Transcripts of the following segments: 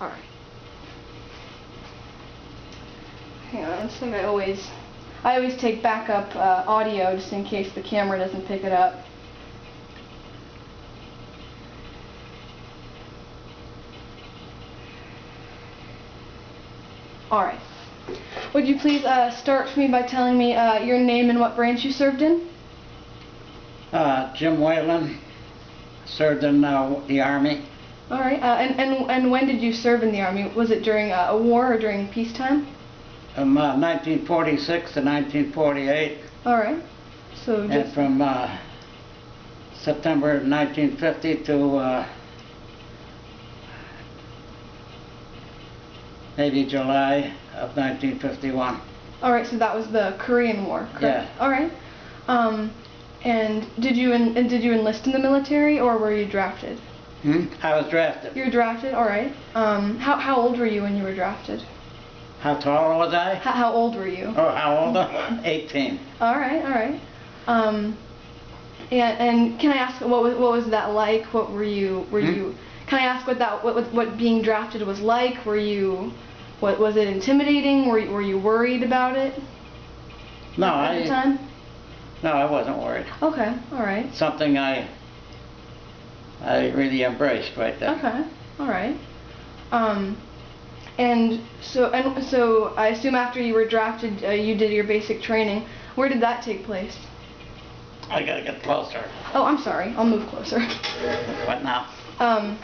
Alright. Hang on, it's like I always take backup audio just in case the camera doesn't pick it up. Alright. Would you please start for me by telling me your name and what branch you served in? Jim Whalen, served in the Army. Alright, and when did you serve in the Army? Was it during a war or during peacetime? 1946 to 1948. Alright. So just... And from September 1950 to maybe July of 1951. Alright, so that was the Korean War, correct? Yeah. Alright. And did you enlist in the military or were you drafted? I was drafted. You were drafted? Alright. How old were you when you were drafted? How tall was I? How old were you? Oh, how old? 18. Alright, alright. And can I ask what was that like? What were you can I ask what being drafted was like? Was it intimidating? Were you worried about it? No, at the time? No, I wasn't worried. Okay, alright. Something I really embraced right there. Okay, alright. And so I assume after you were drafted, you did your basic training. Where did that take place? I gotta get closer. Oh, I'm sorry. I'll move closer. What now? I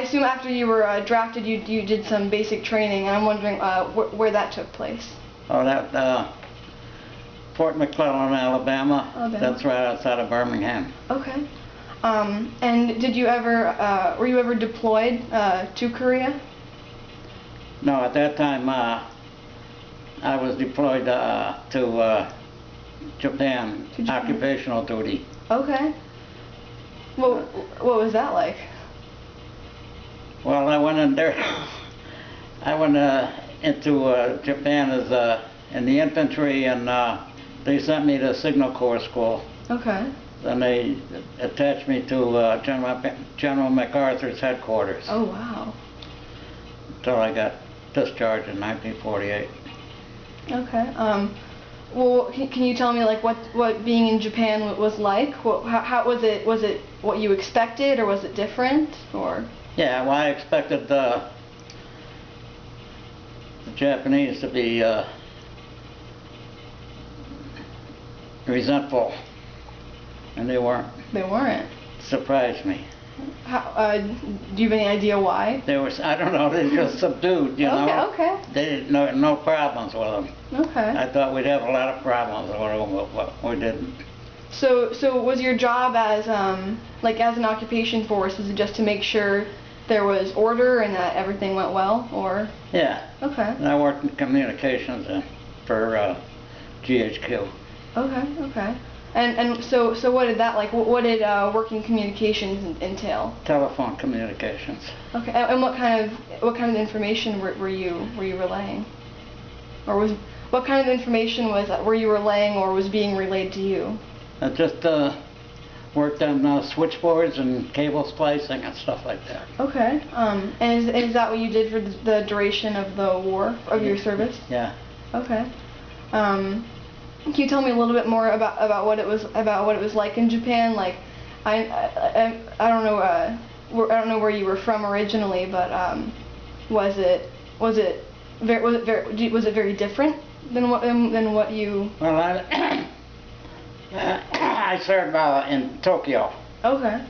assume after you were drafted, you did some basic training, and I'm wondering where that took place. Oh, that Fort McClellan, Alabama. That's right outside of Birmingham. Okay. And did you ever were you ever deployed to Korea? No, at that time I was deployed to Japan, occupational duty. Okay. Well, what was that like? Well, I went in there. I went into Japan as in the infantry, and they sent me to Signal Corps school. Okay. Then they attached me to General MacArthur's headquarters. Oh wow. Until I got discharged in 1948. Okay. Well, can you tell me like what being in Japan was like? How was it? Was it what you expected, or was it different, or? Yeah, well, I expected the Japanese to be resentful, and they weren't. They weren't. Surprised me. How, do you have any idea why? They were, I don't know, they just subdued, you know. Okay. They didn't no problems with them. Okay. I thought we'd have a lot of problems with them, but we didn't. So was your job as like as an occupation force, was it just to make sure there was order and that everything went well, or? Yeah. Okay. And I worked in communications for GHQ. Okay. Okay. And so what did that like? What did working communications entail? Telephone communications. Okay. And what kind of information were you relaying, or what kind of information were you relaying or was being relayed to you? I just worked on switchboards and cable splicing and stuff like that. Okay. And is that what you did for the duration of the war, of your service? Yeah. Okay. Can you tell me a little bit more about what it was like in Japan? Like, I don't know I don't know where you were from originally, but was it very different than what you? Well, I served in Tokyo. Okay.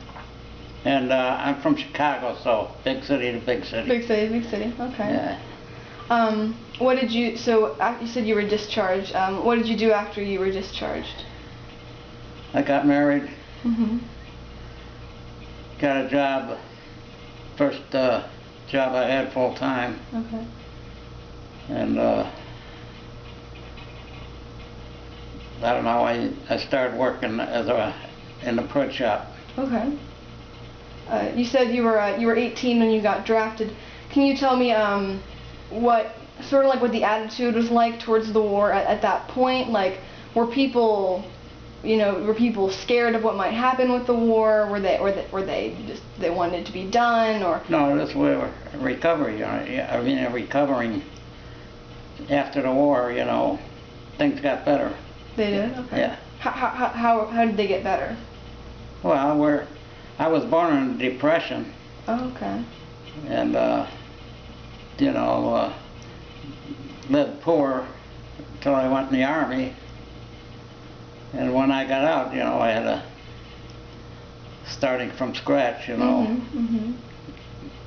And I'm from Chicago, so big city to big city. Big city, big city. Okay. Yeah. What did you? So you said you were discharged. What did you do after you were discharged? I got married. Mhm. Got a job. First job I had full time. Okay. And I don't know. I started working in the print shop. Okay. You said you were 18 when you got drafted. Can you tell me what the attitude was like towards the war at that point? Like, were people were people scared of what might happen with the war? Were they just they wanted it to be done, or? No, this was recovery. I mean, recovering after the war. Things got better. They did. Okay. Yeah. How did they get better? Well, I was born in a depression. Oh, okay. And lived poor until I went in the Army. And when I got out, I had starting from scratch,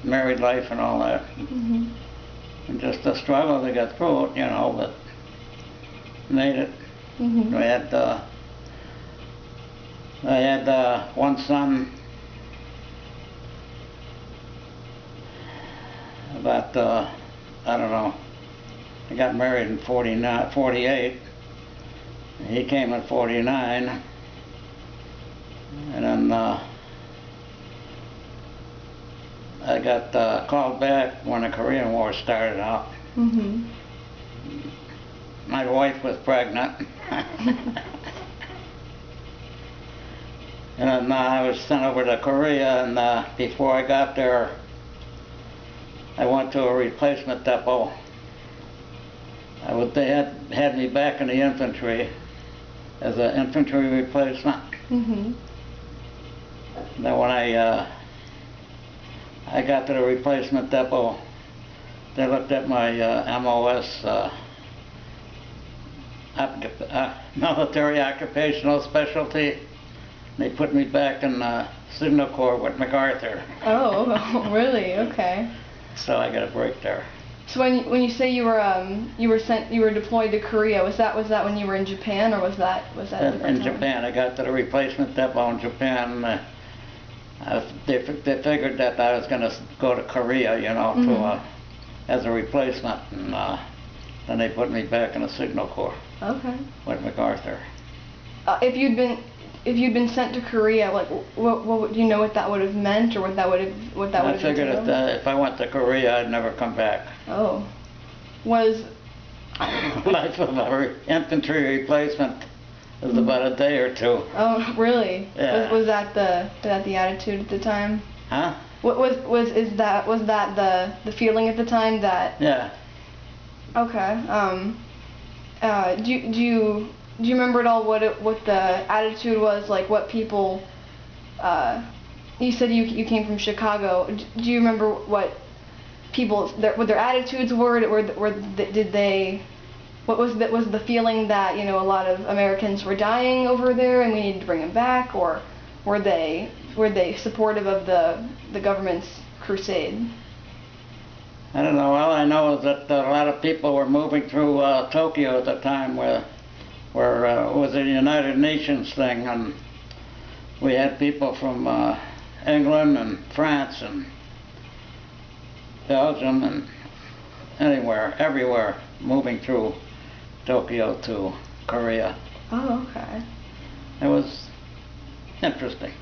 married life and all that. And just a struggle to get through it, but made it. I had one son about, I don't know, I got married in 48. He came in 49. And then I got called back when the Korean War started out. My wife was pregnant. And I was sent over to Korea, and before I got there, I went to a replacement depot. They had me back in the infantry as an infantry replacement. Then when I got to the replacement depot, they looked at my MOS, military occupational specialty. They put me back in Signal Corps with MacArthur. Oh, really? Okay. So I got a break there. So when you say you were deployed to Korea, was that when you were in Japan, or was that in Japan? I got to the replacement depot in Japan. They figured that I was going to go to Korea, as a replacement, and then they put me back in the Signal Corps. Okay. With MacArthur. If you'd been sent to Korea, like what do you know what that would have meant, or what that would have I figured if I went to Korea, I'd never come back. Oh, was life of an infantry replacement was about a day or two. Oh, really? Yeah. Was that the attitude at the time? Huh? Was that the feeling at the time that? Yeah. Okay. Do you remember at all what the attitude was, like what people? You said you came from Chicago. Do you remember what what their attitudes were? What was the feeling that a lot of Americans were dying over there and we needed to bring them back, or were they supportive of the government's crusade? I don't know. All I know is that a lot of people were moving through Tokyo at the time, where it was a United Nations thing, and we had people from England and France and Belgium and everywhere moving through Tokyo to Korea. Oh, okay. It was interesting.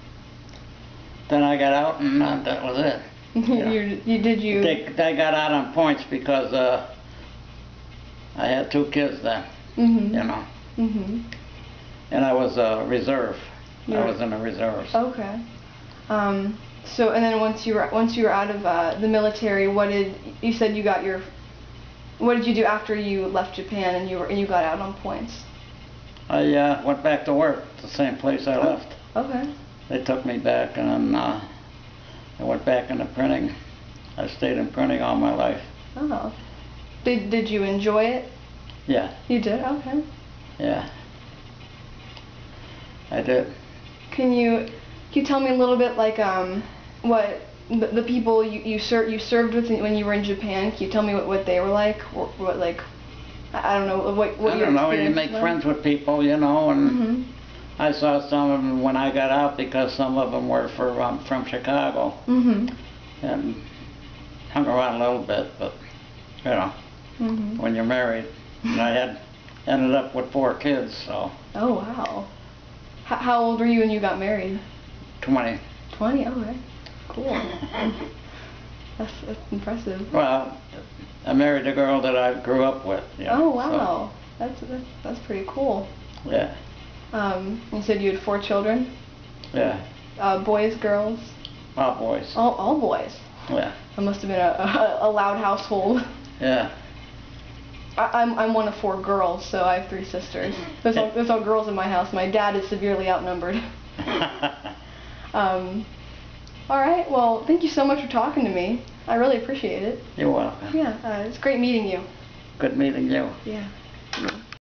Then I got out, and that was it. They got out on points because I had 2 kids then. And I was a reserve. I was in the reserves. Okay. So, and then once you were out of the military, what did you do after you left Japan and you got out on points? I went back to work at the same place I left. Okay. They took me back, and I went back into printing. I stayed in printing all my life. Oh. Did you enjoy it? Yeah. You did? Okay. Yeah. I did. Can you tell me a little bit, like what the people you served with when you were in Japan? Can you tell me what they were like? What like I don't know what I don't know. You make friends with people, and I saw some of them when I got out, because some of them were from Chicago, and hung around a little bit, but when you're married, and I ended up with 4 kids, so. Oh, wow. How old were you when you got married? 20. 20? Okay. Cool. That's impressive. Well, I married a girl that I grew up with. Oh, wow. So. That's pretty cool. Yeah. You said you had 4 children? Yeah. Boys, girls? All boys. All boys? Yeah. That must have been a loud household. Yeah. I'm one of 4 girls, so I have 3 sisters. There's all girls in my house. My dad is severely outnumbered. All right, well, thank you so much for talking to me. I really appreciate it. You're welcome. Yeah, it's great meeting you. Good meeting you. Yeah.